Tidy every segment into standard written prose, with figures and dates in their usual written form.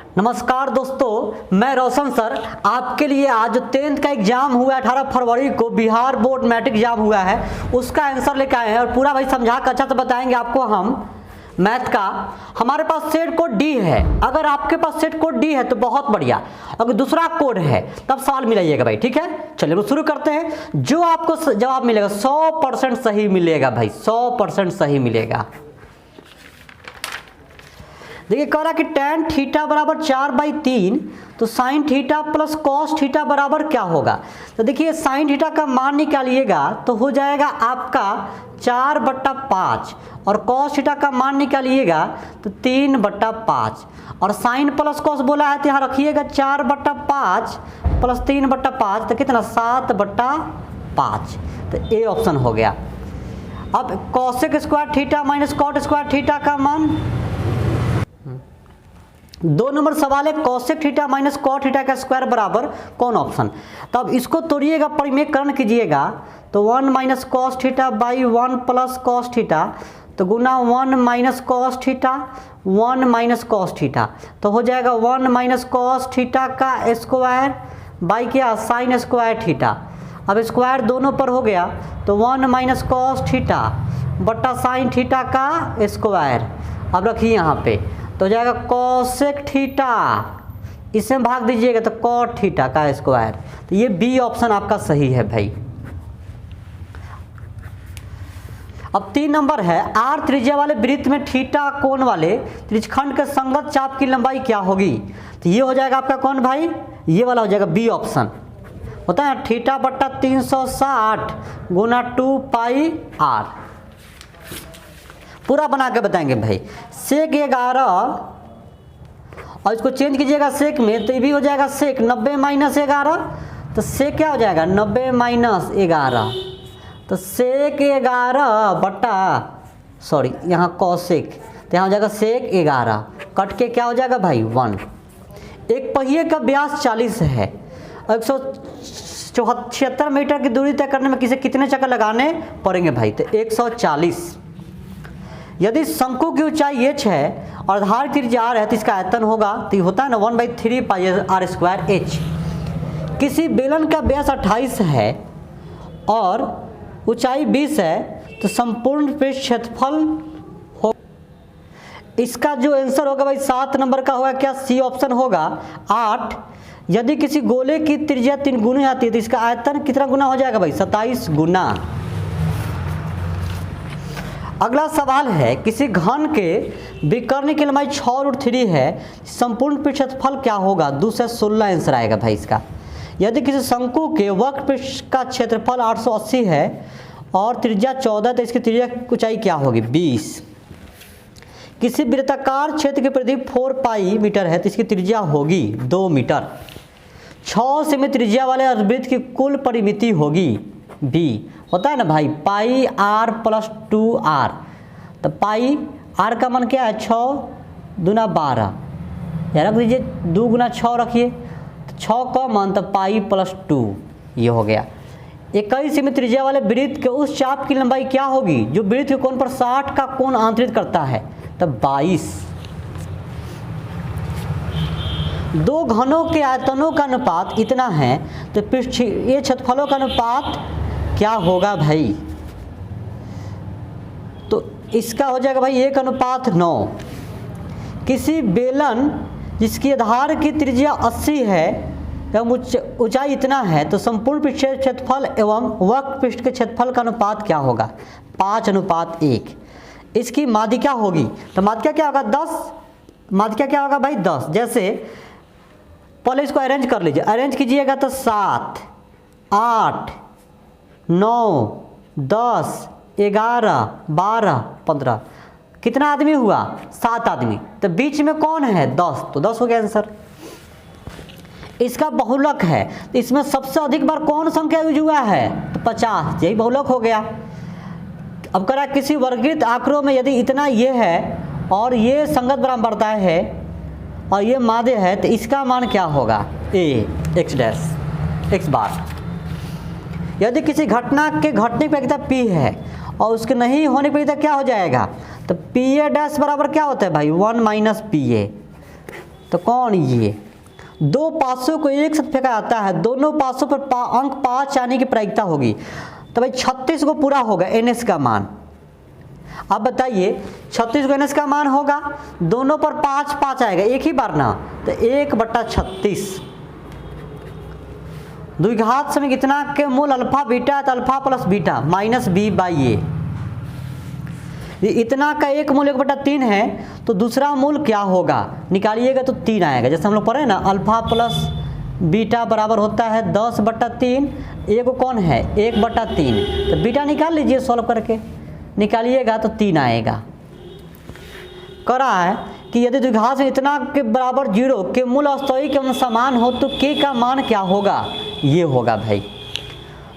नमस्कार दोस्तों, मैं रोशन सर आपके लिए आज जो 10th का एग्जाम हुआ 18 फरवरी को बिहार बोर्ड मैट्रिक एग्जाम हुआ है उसका आंसर लेकर आए हैं और पूरा भाई समझा कर अच्छा से बताएंगे आपको हम मैथ का। हमारे पास सेट कोड डी है, अगर आपके पास सेट कोड डी है तो बहुत बढ़िया, अगर दूसरा कोड है तब सवाल मिलाइएगा भाई, ठीक है। चलिए हम शुरू करते हैं। जो आपको जवाब मिलेगा 100% सही मिलेगा भाई, 100% सही मिलेगा। देखिए कह रहा कि tan थीटा बराबर 4/3 तो sin theta plus cos theta बराबर क्या होगा। तो देखिए sin थीटा का मान निकालिएगा तो हो जाएगा आपका 4/5 और cos थीटा का मान निकालिएगा तो 3/5 और sin प्लस cos बोला है तो यहाँ रखिएगा 4/5 प्लस 3/5 तो कितना 7/5। तो ए ऑप्शन हो गया। अब cosec square theta minus cot square theta का मान 2 नंबर सवाल है cosec theta minus cot theta का स्क्वायर बराबर कौन ऑप्शन। तब इसको तोड़िएगा, परिमेयकरण कीजिएगा तो 1 minus cos theta by 1 plus cos theta तो गुना 1 minus cos theta 1 minus cos theta तो हो जाएगा 1 माइनस कॉस थीटा का स्क्वायर बाई क्या साइन स्क्वायर थीटा। अब स्क्वायर दोनों पर हो गया तो 1 माइनस कॉस थीटा बट्टा साइन थीटा का स्क्वायर। अब रखिए यहाँ पे तो हो जाएगा कोसेक थीटा, इसमें भाग दीजिएगा तो कॉट थीटा का स्क्वायर। तो ये बी ऑप्शन आपका सही है भाई। अब 3 नंबर है, आर त्रिज्या वाले वृत्त में थीटा कोण वाले त्रिज्यखंड के संगत चाप की लंबाई क्या होगी। तो ये हो जाएगा आपका कौन भाई, ये वाला हो जाएगा बी ऑप्शन। होता है थीटा बट्टा 360 गुना 2πr। पूरा बना के बताएंगे भाई। सेक 11 और इसको चेंज कीजिएगा सेक में तो ये भी हो जाएगा सेक 90 माइनस 11 तो सेक क्या हो जाएगा 90 माइनस 11 तो सेक 11 बट्टा यहाँ कॉसेक तो यहाँ हो जाएगा सेक 11 कट के क्या हो जाएगा भाई 1। एक पहिए का व्यास 40 है, 176 मीटर की दूरी तय करने में कितने चक्कर लगाने पड़ेंगे भाई तो 140। यदि शंकु की ऊंचाई h है और आधार की त्रिज्या r है तो इसका आयतन होगा तो ये होता है ना 1/3πr²h। किसी बेलन का व्यास 28 है और ऊंचाई 20 है तो संपूर्ण पृष्ठ क्षेत्रफल हो, इसका जो आंसर होगा भाई 7 नंबर का होगा क्या, सी ऑप्शन होगा 8। यदि किसी गोले की त्रिज्या 3 गुना आती है तो इसका आयतन कितना गुना हो जाएगा भाई 27 गुना। अगला सवाल है, किसी घन के विकर्ण की लंबाई 6√3 है, संपूर्ण पृष्ठ क्षेत्रफल क्या होगा। 2 से 16 आंसर आएगा भाई इसका। यदि किसी शंकु के वक्र पृष्ठ का क्षेत्रफल 880 है और त्रिज्या 14 तो इसकी त्रिज्या ऊंचाई क्या होगी 20। किसी वृत्ताकार क्षेत्र की परिधि 4π मीटर है तो इसकी त्रिज्या होगी 2 मीटर। 6 सेमी त्रिज्या वाले वृत्त की कुल परिमिति होगी b। होता है ना भाई पाई r प्लस 2r तो पाई r का मान क्या है 6 दूना 12 या रख दीजिए 2 गुना 6 रखिए तो 6 का मान तो पाई प्लस 2 ये हो गया। 21 सेमी त्रिज्या वाले वृत्त के उस चाप की लंबाई क्या होगी जो वृत्त के कोण पर 60 का कोण आंतरित करता है तो 22। 2 घनों के आयतनों का अनुपात इतना है तो पृष्ठीय क्षेत्रफलों का अनुपात क्या होगा भाई। तो इसका हो जाएगा भाई 1:9। किसी बेलन जिसकी आधार की त्रिज्या 80 है एवं ऊंचाई इतना है तो संपूर्ण पृष्ठ क्षेत्रफल एवं वक्र पृष्ठ के क्षेत्रफल का अनुपात क्या होगा 5:1। इसकी माध्यिका होगी तो माध्यिका क्या होगा 10। माध्यिका क्या होगा भाई 10। जैसे पहले इसको अरेंज कर लीजिए, अरेंज कीजिएगा तो 7 8 9 10 11 12 15 कितना आदमी हुआ 7 आदमी तो बीच में कौन है 10 तो 10 हो गया आंसर। इसका बहुलक है तो इसमें सबसे अधिक बार कौन संख्या यूज हुआ है तो 50, यही बहुलक हो गया। अब कह रहा किसी वर्गित आंकड़ों में यदि इतना ये है और ये संगत बराबरता है और ये माध्य है तो इसका मान क्या होगा a x डैश x बार। यदि किसी घटना के घटने की प्रक्रिया p है और उसके नहीं होने की प्रक्रिया क्या हो जाएगा तो pa डैश बराबर क्या होता है भाई 1 माइनस pa। तो कौन ये? दो पासों को एक साथ फेंका जाता है, दोनों पासों पर अंक 5 आने की प्रायिकता होगी, तो भाई 36 को पूरा होगा NS का मान। अब बताइए 36 को NS का मान होगा, दोनों पर 5 5 आएगा एक ही बार ना, तो 1/36 द्विघात समय कितना के मूल अल्फा बीटा, तो alpha plus beta minus b/a। इतना का एक मूल 1/3 है, तो दूसरा मूल क्या होगा निकालिएगा तो 3 आएगा। जैसे हम लोग पढ़े ना, अल्फा प्लस बीटा बराबर होता है 10/3, ए को कौन है 1/3, तो बीटा निकाल लीजिए, सॉल्व करके निकालिएगा तो 3 आएगा। कह रहा है कि यदि द्विघात में इतना के बराबर 0 के मूल वास्तविक एवं समान हो तो k का मान क्या होगा, ये होगा भाई।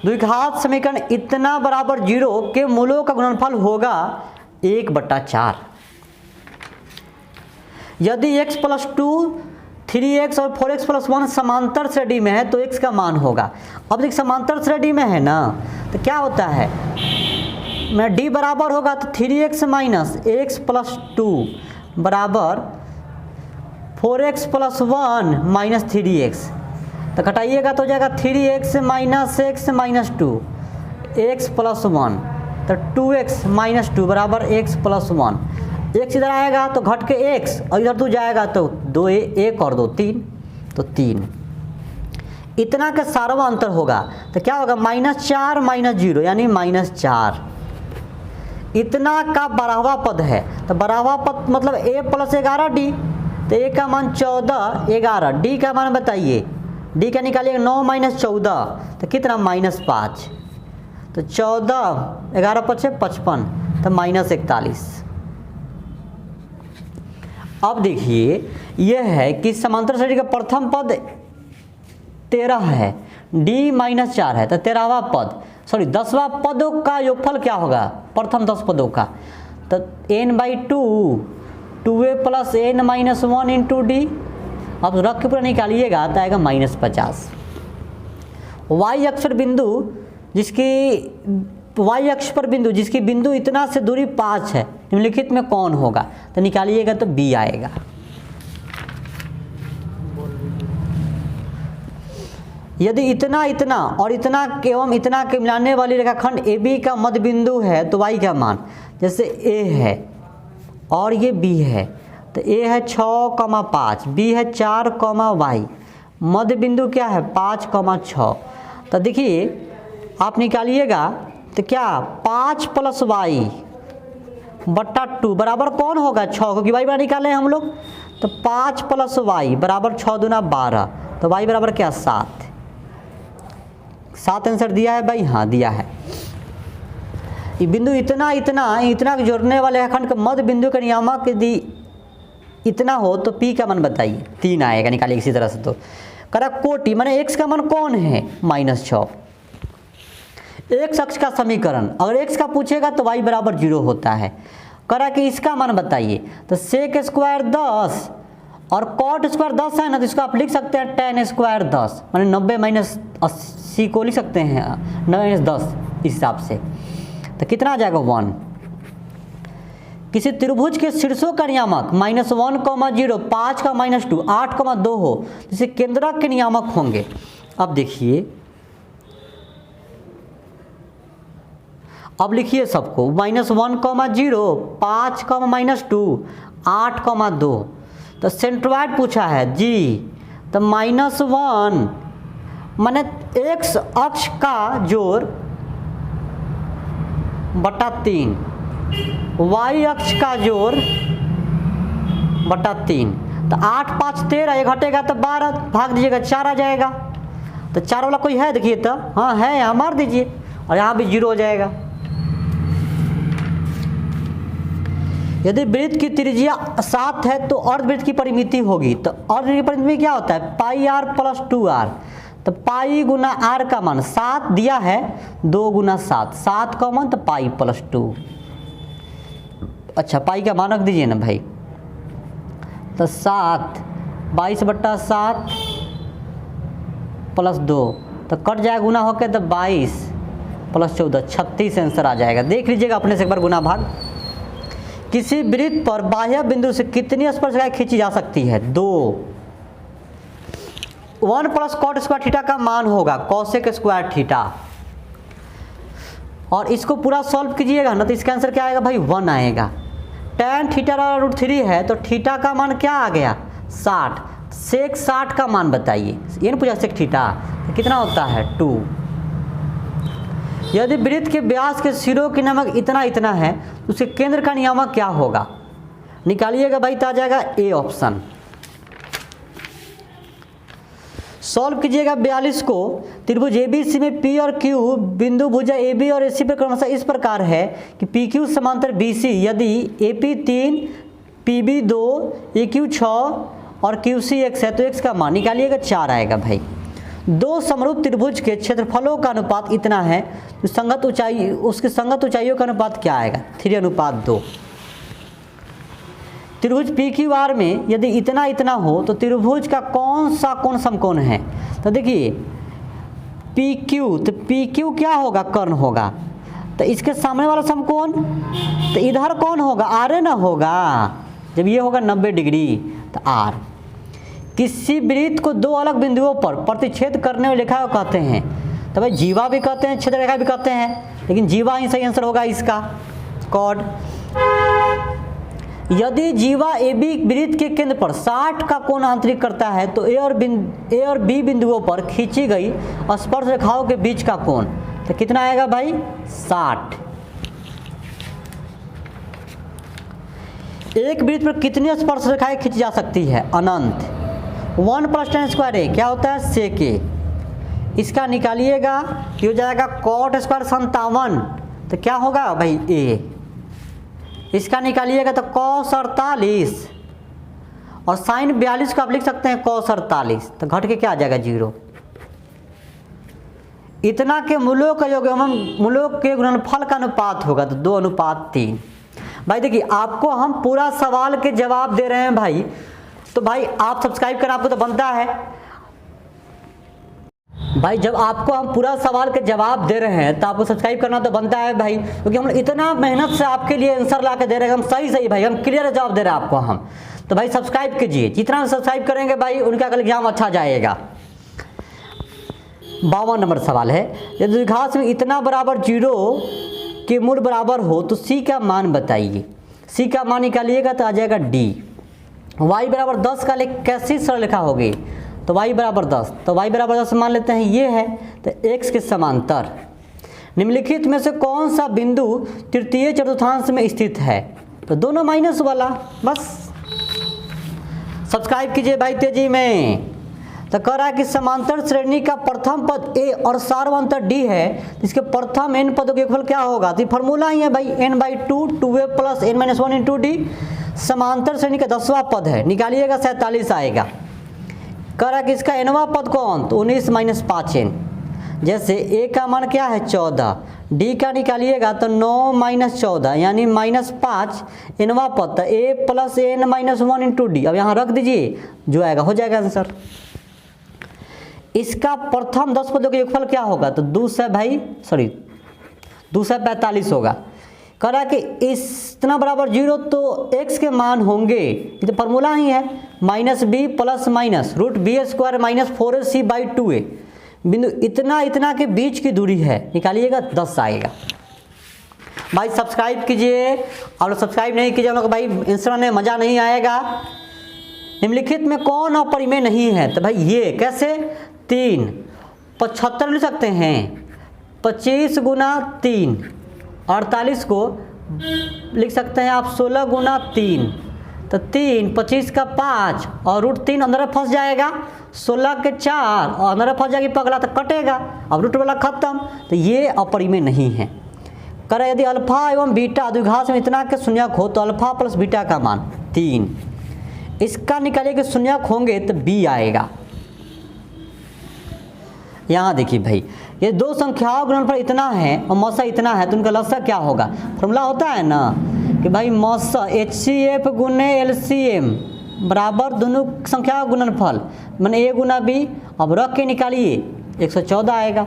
द्विघात समीकरण इतना बराबर 0 के मूलों का गुणनफल होगा 1/4। यदि x + 2 3x और 4x + 1 समांतर श्रेणी में है तो x का मान होगा। अब देख समांतर श्रेणी में है ना, तो क्या होता है, मैं d बराबर होगा तो 3x - x + 2 बराबर 4x + 1 - 3x, तो घटाइएगा तो हो जाएगा 3x - x - 2 x + 1, तो 2x - 2 बराबर x + 1। x इधर आएगा तो घट के x, और इधर 2 जाएगा तो 2 1 और 2 3, तो 3। इतना का सारवा अंतर होगा तो क्या होगा -4 - 0 यानी -4। इतना का बारहवा पद है, तो बारहवा पद मतलब a + 11d, तो a का मान 14 11, d का मान बताइए, d का निकालिएगा 9 - 14 तो कितना -5, तो 14 11 × 5 = 55, तो -41। अब देखिए यह है कि समांतर श्रेणी का प्रथम पद 13 है, d - 4 है, तो 13वां पद 10वां पदों का योगफल क्या होगा प्रथम 10 पदों का, तो n/2 2a + n - 1 × d। अब रख के पूरा निकालिएगा तो आएगा -50। y अक्ष पर बिंदु जिसकी बिंदु इतना से दूरी 5 है, निम्नलिखित में कौन होगा, तो निकालिएगा तो b आएगा। यदि इतना इतना और इतना एवं इतना के मिलाने वाली रेखाखंड AB का मध्य बिंदु है तो y का मान, जैसे A है और ये B है, तो A है 6,5, B है 4, y, मध्य बिंदु क्या है 5,6। तो देखिए आप निकालिएगा तो क्या 5 + y/2 बराबर कौन होगा 6, क्योंकि y बराबर निकाले हैं हम लोग, तो 5 + y बराबर 6 दूना 12, तो y बराबर क्या 7। 7 आंसर दिया है भाई, हाँ दिया है। ये बिंदु इतना जोड़ने वाले रेखाखंड के मध्य बिंदु का नियामक यदि इतना हो तो p का मान बताइए, 3 आएगा, निकालिए इसी तरह से। तो करा कोटि माने x का मान कौन है -6। x अक्ष का समीकरण अगर x का पूछेगा तो y बराबर 0 होता है। करा कि इसका मान बताइए, तो sec² 10 और cot² 10 है ना, तो इसको आप लिख सकते हैं tan² 10 माने 90 - 80 को लिख सकते हैं 90 - 10 इस हिसाब से, तो कितना आ जाएगा 1। किसी त्रिभुज के शीर्षों का नियामक -1, 0, 5 का -2, 8, 2 हो, जिसे केंद्रक के नियामक होंगे। अब देखिए, अब लिखिए सबको -1, 0, 5, -2, 8, 2, तो सेंट्रोइड पूछा है जी, तो -1 माने x अक्ष का जोड़ बटा 3, y अक्ष का जोड़ बटा 3, तो 8, 5, 13, ये घटेगा तो 12, भाग दीजिएगा 4 आ जाएगा। तो 4 वाला कोई है देखिए, तो हाँ है, यहाँ मार दीजिए और यहाँ भी 0 हो जाएगा। यदि वृत्त की त्रिज्या 7 है तो अर्धवृत्त की परिमिति होगी, तो अर्धवृत्त की परिमिति क्या होता है πr + 2r, तो पाई गुना r का मान 7 दिया है, 2 × 7, 7 का मान तो पाई + 2। अच्छा पाई का मान रख दीजिए ना भाई, तो 7 22/7 + 2, तो कट जाएगा गुना होकर, तो 22 + 14 36 आंसर आ जाएगा। देख लीजिएगा अपने से एक बार गुना भाग। किसी वृत्त पर बाह्य बिंदु से कितनी स्पर्शरेखाएं खींची जा सकती है? 2। 1 + cot स्क्वायर थीटा का मान होगा cosec स्क्वायर थीटा। और इसको पूरा सॉल्व कीजिएगा ना तो इसका आंसर क्या आएगा भाई? 1 आएगा। tan थीटा √3 है तो थीटा का मान क्या आ गया? 60। सेक 60 का मान बताइए। ये नहीं पूछा सेक थीटा तो कितना होता है? 2। यदि वृत्त के व्यास के सिरों की नमक इतना इतना है तो उसके केंद्र का नियामक क्या होगा? निकालिएगा भाई, तो आ जाएगा ए ऑप्शन। सॉल्व कीजिएगा 42 को। त्रिभुज ABC में P और Q बिंदु भुजा AB और AC पर क्रमशः इस प्रकार है कि PQ समांतर BC यदि AP 3, PB 2, AQ 6 और QC 1 है तो x का मान निकालिएगा 4 आएगा भाई। दो समरूप त्रिभुज के क्षेत्रफलों का अनुपात इतना है तो संगत ऊंचाई उसकी संगत ऊंचाइयों का अनुपात क्या आएगा? 3:2। त्रिभुज PQR में यदि इतना इतना हो तो त्रिभुज का कौन सा कोण समकोण है? तो देखिए PQ, तो PQ क्या होगा? कर्ण होगा। तो इसके सामने वाला समकोण तो इधर कौन होगा? आर ना होगा। जब ये होगा 90 डिग्री तो आर। किसी वृत्त को दो अलग बिंदुओं पर प्रतिच्छेद करने वाली रेखा को कहते हैं? तो भाई जीवा भी कहते हैं, छेद रेखा भी कहते हैं, लेकिन जीवा ही सही आंसर होगा इसका। कॉड। यदि जीवा AB वृत्त के केंद्र पर 60 का कोण आंतरिक करता है तो A और B बिंदुओं पर खींची गई स्पर्श रेखाओं के बीच का कोण तो कितना आएगा भाई? 60। एक वृत्त पर कितनी स्पर्श रेखाएं खींची जा सकती है? अनंत। 1 + tan स्क्वायर A क्या होता है? sec A। इसका निकालिएगा ये हो जाएगा cot स्क्वायर 57 तो क्या होगा भाई? A। इसका निकालिएगा तो cos 48 और sin 42 को आप लिख सकते हैं cos 48 तो घट के क्या आ जाएगा? 0। इतना के मूलों का योग एवं मूलों के गुणनफल का अनुपात होगा तो 2:3। भाई देखिए आपको हम पूरा सवाल के जवाब दे रहे हैं भाई, तो भाई आप सब्सक्राइब करना आपको तो बनता है भाई। जब आपको हम पूरा सवाल के जवाब दे रहे हैं तो आपको सब्सक्राइब करना तो बनता है भाई, क्योंकि हम इतना मेहनत से आपके लिए आंसर ला के दे रहे हैं। हम सही भाई, हम क्लियर जवाब दे रहे हैं आपको हम। तो भाई सब्सक्राइब कीजिए, जितना सब्सक्राइब करेंगे भाई उनका कल एग्जाम अच्छा जाएगा। 52 नंबर सवाल है, यदि द्विघात में इतना बराबर 0 के मूल बराबर हो तो C का मान बताइए। C का मान निकालिएगा तो आ जाएगा D। y बराबर 10 का कैसी सरल रेखा होगी? तो y बराबर 10, तो y बराबर 10 मान लेते हैं ये है तो x के समांतर। निम्नलिखित में से कौन सा बिंदु तृतीय चतुर्थांश में स्थित है? तो दोनों माइनस वाला। बस सब्सक्राइब कीजिए भाई तेजी में। तो कह रहा है कि समांतर श्रेणी का प्रथम पद A और सार्वंतर D है, इसके प्रथम n पदों के योगफल क्या होगा? तो फॉर्मूला ही है भाई n/2 2a + n-1 × D। समांतर श्रेणी का 10वां पद है, निकालिएगा 47 आएगा। कह रहा है कि इसका nवां पद कौन? तो 19 - 5n। जैसे A का मान क्या है? 14, D का निकालिएगा तो 9 - 14 यानी -5 nवां पद, तो A + n-1 × D। अब यहाँ रख दीजिए, जो आएगा हो जाएगा आंसर। इसका प्रथम 10 पदों के योगफल क्या होगा? तो 245 होगा। कह रहा है कि इतना बराबर 0 तो x के मान होंगे, ये तो फॉर्मूला ही है -b + √b² - 4ac/2a। बिंदु इतना इतना के बीच की दूरी है, निकालिएगा 10 आएगा। भाई सब्सक्राइब कीजिए, और सब्सक्राइब नहीं कीजिए लोग भाई आंसर में मज़ा नहीं आएगा। निम्नलिखित में कौन अपरिमेय नहीं है? तो भाई ये कैसे? 3 75 लिख सकते हैं, 25 × 3 48 को लिख सकते हैं आप 16 × 3 तो 3 25 का 5 और √3 अंदर फंस जाएगा, 16 के 4 और अंदर फंस जाएगी पगला तो कटेगा। अब रूट वाला खत्म, तो ये अपरिमेय नहीं है। करें यदि अल्फा एवं बीटा द्विघात में इतना के शून्यक हो तो अल्फा + बीटा का मान 3। इसका निकालिए कि शून्यक होंगे तो b आएगा। यहाँ देखिए भाई, ये दो संख्याओं गुणनफल इतना है और मौसा इतना है तो उनका लसा क्या होगा? फॉर्मूला होता है ना कि भाई मौसा HCF × LCM बराबर दोनों संख्या गुणनफल माने A × B। अब रख के निकालिए 114 आएगा।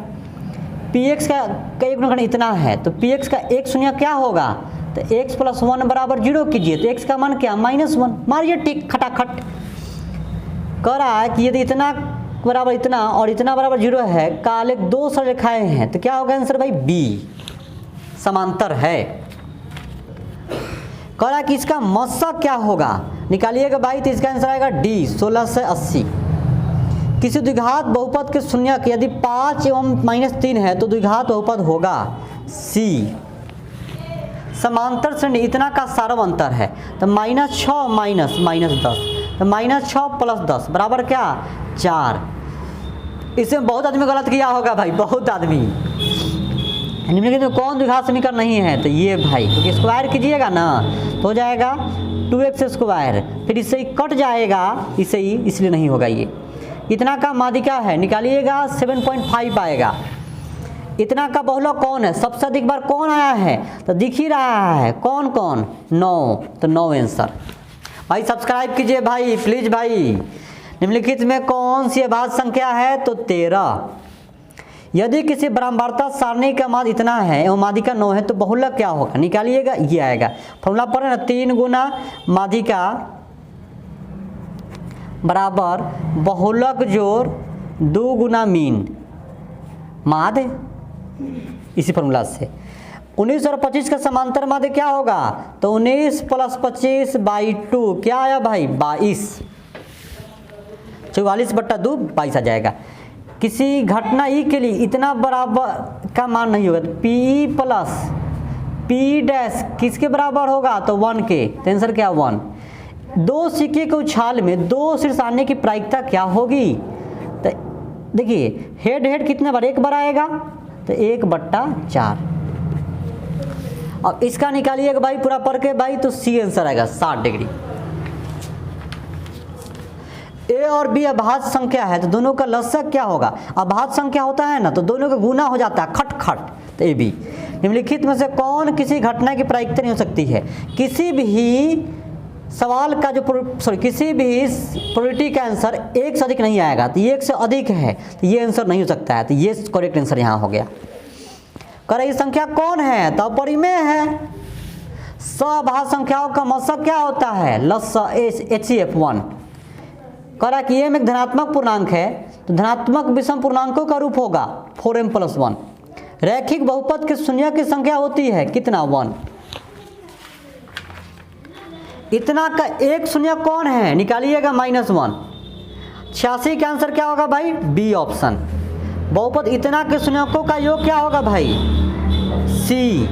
PX का एक गुणनखंड इतना है तो PX का एक शून्य क्या होगा? तो x प्लस 1 बराबर 0 कीजिए, तो x का मान क्या -1, मारिए टिक खटाखट। कह रहा है कि यदि इतना बराबर इतना और इतना बराबर 0 है, काले 2 सरलरेखाएं हैं, तो क्या होगा आंसर भाई B, समांतर है। कह रहा है कि इसका मस्सक क्या होगा, निकालिएगा भाई, तो इसका आंसर आएगा D 16 से 80। किसी द्विघात बहुपद के शून्यक यदि 5 एवं -3 है तो द्विघात बहुपद होगा C। समांतर श्रेणी इतना का सार्व अंतर है, तो -6 माइनस -10, तो -6 प्लस 10 बराबर क्या 4। इसमें बहुत आदमी गलत किया होगा भाई, बहुत आदमी। निम्नलिखित में कौन द्विघात समीकरण नहीं है, तो ये भाई, क्योंकि स्क्वायर कीजिएगा ना तो हो जाएगा 2x², फिर इससे ही कट जाएगा, इससे ही, इसलिए नहीं होगा ये। इतना का माध्यिका है, निकालिएगा 7.5 आएगा। इतना का बहुलक कौन है, सबसे अधिक बार कौन आया है, तो दिख ही रहा है, कौन कौन 9, तो 9 आंसर। भाई सब्सक्राइब कीजिए भाई प्लीज भाई। निम्नलिखित में कौन सी अभाज्य संख्या है, तो 13। यदि किसी बराबरता सारणी का मान इतना है एवं माध्यिका 9 है तो बहुलक क्या होगा, निकालिएगा, ये आएगा। फॉर्मूला पर है ना, 3 गुना माध्यिका बराबर बहुलक जोड़ 2 गुना मीन माध्य, इसी फॉर्मूला से। 19 और 25 का समांतर माध्य क्या होगा, तो 19 प्लस 25/2 क्या आया भाई 22, 44/2 22 आ जाएगा। किसी घटना ई के लिए इतना बराबर का मान नहीं होगा, तो पी प्लस पी डैश किसके बराबर होगा, तो 1 के, तो आंसर क्या 1। 2 सिक्के के उछाल में 2 शीर्ष आने की प्रायिकता क्या होगी, तो देखिए हेड हेड कितने बार, 1 बार आएगा, तो 1/4। अब इसका निकालिएगा भाई पूरा पढ़ के भाई, तो सी आंसर आएगा 60 डिग्री। ए और बी अभाज्य संख्या है, तो दोनों का लसक क्या होगा, अभाज्य संख्या होता है ना, तो दोनों का गुना हो जाता है, खट खट, तो ए बी। निम्नलिखित में से कौन किसी घटना की प्रायिकता नहीं हो सकती है, किसी भी सवाल का जो किसी भी प्रोबेबिलिटी का आंसर 1 से अधिक नहीं आएगा, तो ये 1 से अधिक है, तो ये आंसर नहीं हो सकता है, तो ये करेक्ट आंसर यहाँ हो गया। कह रही संख्या कौन है, तो परिमेय है। सअभाज्य संख्याओं का मस्सक क्या होता है, HCF1। कह रहा कि ये में एक धनात्मक पूर्णांक है, तो धनात्मक विषम पूर्णांकों का रूप होगा 4m + 1। रैखिक बहुपद के शून्य की संख्या होती है कितना 1। इतना का एक शून्य कौन है, निकालिएगा -1। 86 का आंसर क्या होगा भाई, बी ऑप्शन। बहुपद इतना के शून्यकों का योग क्या होगा भाई, सी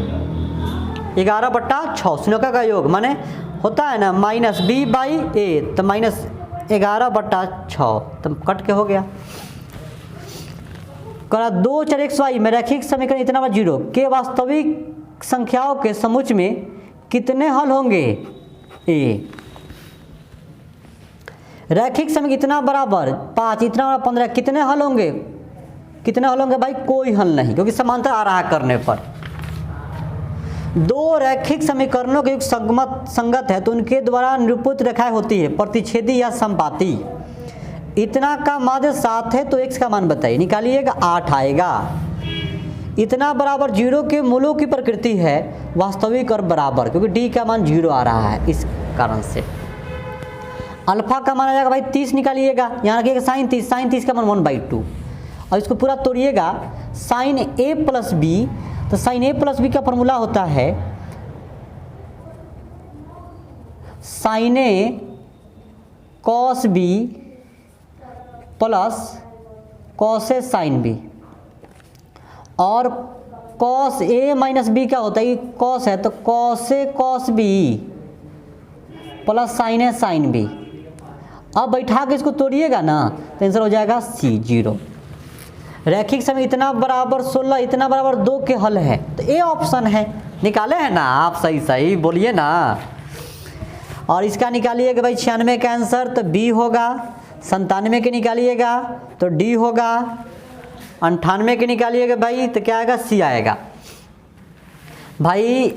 11/6। शून्यकों का योग माने होता है ना -b/a, तो -11/6, तो कट के हो गया। करा 2 4 xy में रैखिक समीकरण इतना बार 0 के वास्तविक संख्याओं के समुच्चय में कितने हल होंगे, ए। रैखिक समीकरण इतना बराबर 5, इतना बराबर 15, कितने हल होंगे, कितने हल होंगे भाई, कोई हल नहीं, क्योंकि समांतर आ रहा है करने पर। 2 रैखिक समीकरणों के योग संगत है तो उनके द्वारा निरूपित रेखाएं होती है प्रतिच्छेदी या समपाती। इतना का माध्य 7 है तो x का मान बताइए, निकालिएगा 8 आएगा। इतना बराबर 0 के मूलों की प्रकृति है वास्तविक और बराबर, क्योंकि d का मान 0 आ रहा है, इस कारण से। अल्फा का मान आ जाएगा भाई 30, निकालिएगा, यहाँ रखिएगा sin 30 का मान 1/2। और इसको पूरा तोड़िएगा, sin a + b, तो sin a + b का फॉर्मूला होता है sin a cos b plus cos a sin b। और cos a - b क्या होता है, ये cos है, तो cos a cos b plus sin a sin b। अब बैठा के इसको तोड़िएगा ना, तो आंसर हो जाएगा C 0। रैखिक समय इतना बराबर 16, इतना बराबर 2 के हल है, तो ए ऑप्शन है। निकाले हैं ना आप, सही बोलिए ना। और इसका निकालिएगा भाई 96 का आंसर, तो बी होगा। 97 के निकालिएगा तो डी होगा। 98 के निकालिएगा भाई तो क्या आएगा, सी आएगा। भाई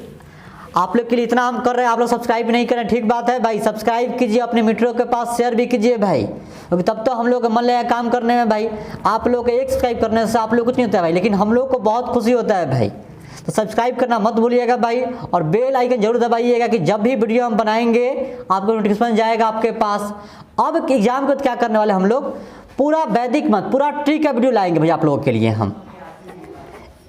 आप लोग के लिए इतना हम कर रहे हैं, आप लोग सब्सक्राइब नहीं करें, ठीक बात है भाई, सब्सक्राइब कीजिए, अपने मित्रों के पास शेयर भी कीजिए भाई, क्योंकि तब तो हम लोग मन लगेगा काम करने में भाई। आप लोग को एक सब्सक्राइब करने से आप लोग कुछ नहीं होता है भाई, लेकिन हम लोग को बहुत खुशी होता है भाई। तो सब्सक्राइब करना मत भूलिएगा भाई, और बेल आइकन जरूर दबाइएगा कि जब भी वीडियो हम बनाएंगे आपको नोटिफिकेशन जाएगा आपके पास। अब एग्जाम को क्या करने वाले हम लोग, पूरा वैदिक मत, पूरा ट्री का वीडियो लाएंगे भाई आप लोगों के लिए हम।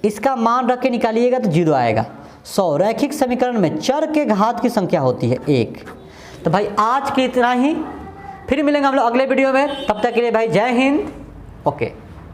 इसका मान रख के निकालिएगा तो 0 आएगा। 100 रैखिक समीकरण में चर के घात की संख्या होती है 1। तो भाई आज की इतना ही, फिर मिलेंगे हम लोग अगले वीडियो में। तब तक के लिए भाई जय हिंद। ओके।